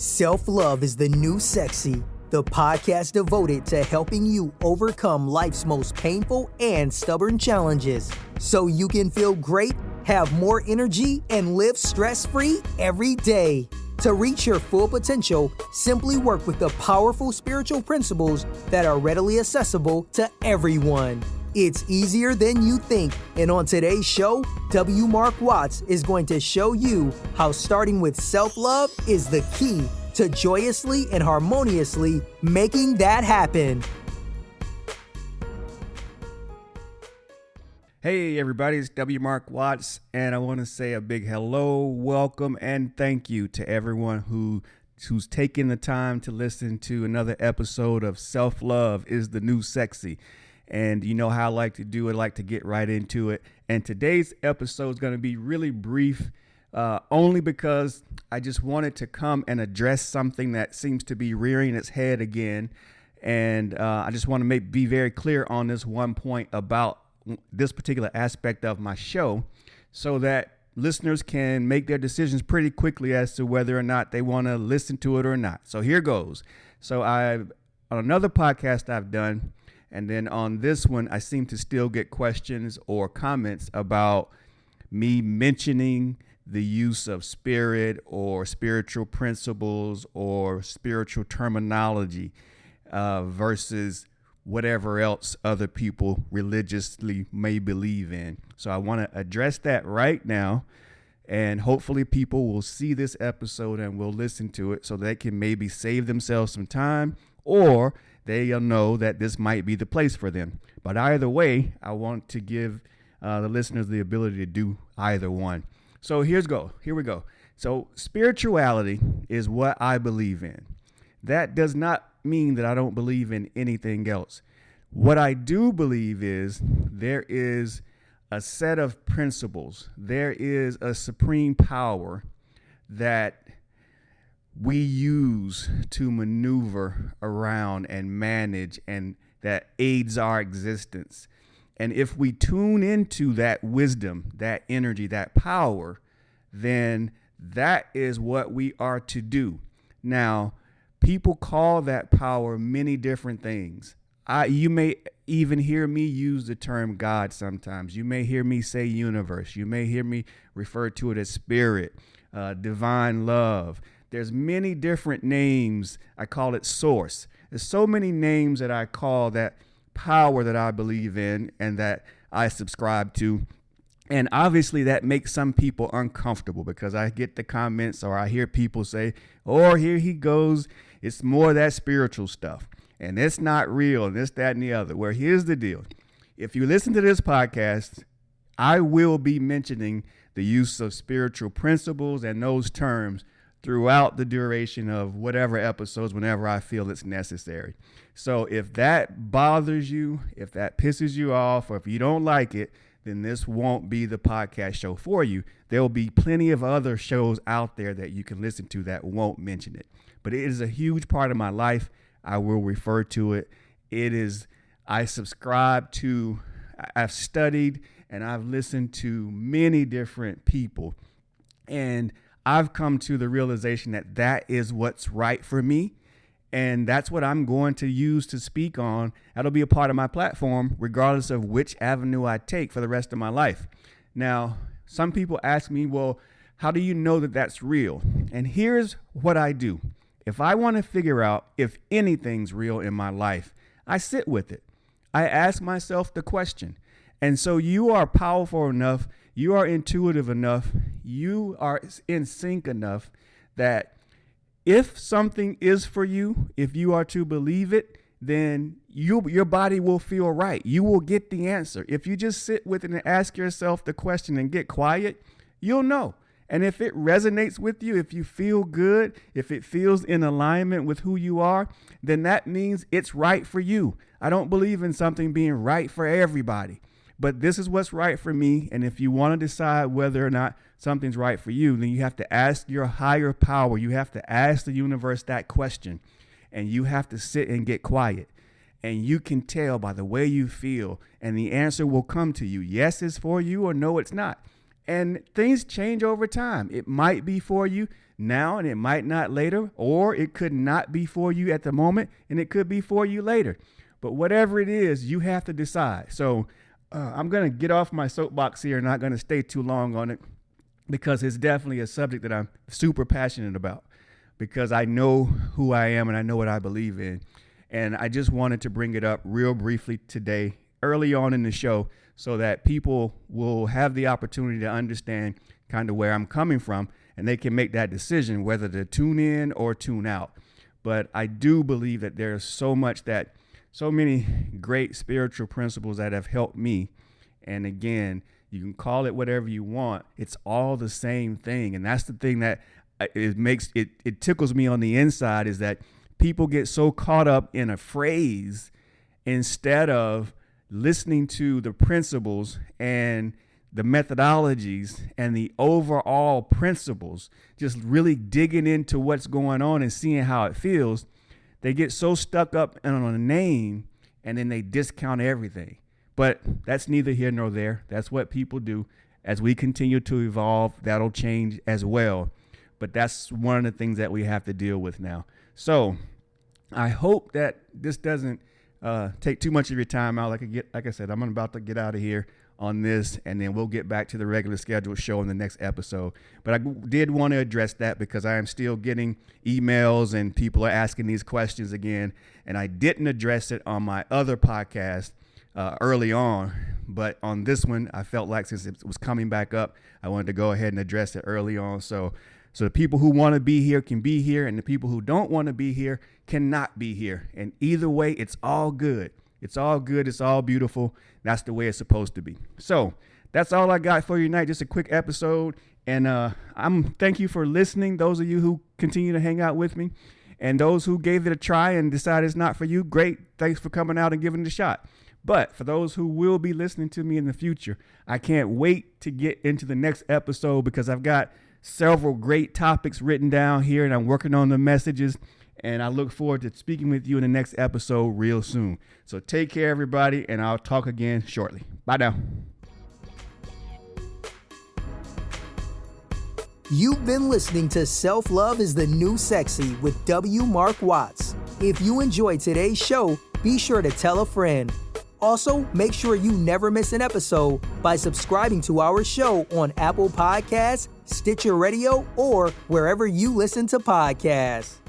Self-Love is the New Sexy, the podcast devoted to helping you overcome life's most painful and stubborn challenges so you can feel great, have more energy, and live stress-free every day. To reach your full potential, simply work with the powerful spiritual principles that are readily accessible to everyone. It's easier than you think, and on today's show, W. Mark Watts is going to show you how starting with self-love is the key to joyously and harmoniously making that happen. Hey everybody, it's W. Mark Watts, and I want to say a big hello, welcome, and thank you to everyone who's taking the time to listen to another episode of Self-Love is the New Sexy. And you know how I like to do it, I like to get right into it. And today's episode is going to be really brief, only because I just wanted to come and address something that seems to be rearing its head again. And I just want to be very clear on this one point about this particular aspect of my show so that listeners can make their decisions pretty quickly as to whether or not they want to listen to it or not. So here goes. So on another podcast I've done, and then on this one, I seem to still get questions or comments about me mentioning the use of spirit or spiritual principles or spiritual terminology versus whatever else other people religiously may believe in. So I want to address that right now, and hopefully people will see this episode and will listen to it so they can maybe save themselves some time, or they'll know that this might be the place for them. But either way, I want to give the listeners the ability to do either one. So here we go. So spirituality is what I believe in. That does not mean that I don't believe in anything else. What I do believe is there is a set of principles. There is a supreme power that we use to maneuver around and manage, and that aids our existence. And if we tune into that wisdom, that energy, that power, then that is what we are to do. Now, people call that power many different things. You may even hear me use the term God sometimes. You may hear me say universe. You may hear me refer to it as spirit, divine love. There's many different names. I call it source. There's so many names that I call that power that I believe in and that I subscribe to. And obviously that makes some people uncomfortable because I get the comments or I hear people say, oh, here he goes. It's more of that spiritual stuff. And it's not real, and this, that, and the other. Well, here's the deal. If you listen to this podcast, I will be mentioning the use of spiritual principles and those terms throughout the duration of whatever episodes, whenever I feel it's necessary. So if that bothers you, if that pisses you off, or if you don't like it, then this won't be the podcast show for you. There will be plenty of other shows out there that you can listen to that won't mention it. But it is a huge part of my life. I will refer to it. I subscribe to, I've studied and I've listened to many different people, and I've come to the realization that that is what's right for me. And that's what I'm going to use to speak on. That'll be a part of my platform, regardless of which avenue I take for the rest of my life. Now, some people ask me, well, how do you know that that's real? And here's what I do. If I want to figure out if anything's real in my life, I sit with it. I ask myself the question. And so you are powerful enough, you are intuitive enough, you are in sync enough that if something is for you, if you are to believe it, then your body will feel right. You will get the answer. If you just sit with it and ask yourself the question and get quiet, you'll know. And if it resonates with you, if you feel good, if it feels in alignment with who you are, then that means it's right for you. I don't believe in something being right for everybody, but this is what's right for me. And if you want to decide whether or not something's right for you, then you have to ask your higher power. You have to ask the universe that question, and you have to sit and get quiet. And you can tell by the way you feel, and the answer will come to you. Yes, it's for you, or no, it's not. And things change over time. It might be for you now and it might not later, or it could not be for you at the moment and it could be for you later. But whatever it is, you have to decide. So I'm going to get off my soapbox here and not going to stay too long on it, because it's definitely a subject that I'm super passionate about, because I know who I am and I know what I believe in. And I just wanted to bring it up real briefly today, early on in the show, so that people will have the opportunity to understand kind of where I'm coming from, and they can make that decision whether to tune in or tune out. But I do believe that there's so many great spiritual principles that have helped me. And again, you can call it whatever you want. It's all the same thing. And that's the thing that it tickles me on the inside, is that people get so caught up in a phrase instead of listening to the principles and the methodologies and the overall principles, just really digging into what's going on and seeing how it feels. They get so stuck up on a name, and then they discount everything. But that's neither here nor there. That's what people do. As we continue to evolve, that'll change as well. But that's one of the things that we have to deal with now. So I hope that this doesn't take too much of your time out. Like I said, I'm about to get out of here on this, and then we'll get back to the regular scheduled show in the next episode. But I did want to address that, because I am still getting emails and people are asking these questions again. And I didn't address it on my other podcast early on, but on this one, I felt like since it was coming back up, I wanted to go ahead and address it early on. So the people who want to be here can be here, and the people who don't want to be here cannot be here. And either way, it's all good. It's all good. It's all beautiful. That's the way it's supposed to be. So that's all I got for you tonight. Just a quick episode. And thank you for listening. Those of you who continue to hang out with me, and those who gave it a try and decided it's not for you, great. Thanks for coming out and giving it a shot. But for those who will be listening to me in the future, I can't wait to get into the next episode, because I've got several great topics written down here and I'm working on the messages, and I look forward to speaking with you in the next episode real soon. So take care, everybody, and I'll talk again shortly. Bye now. You've been listening to Self-Love is the New Sexy with W. Mark Watts. If you enjoyed today's show, be sure to tell a friend. Also, make sure you never miss an episode by subscribing to our show on Apple Podcasts, Stitcher Radio, or wherever you listen to podcasts.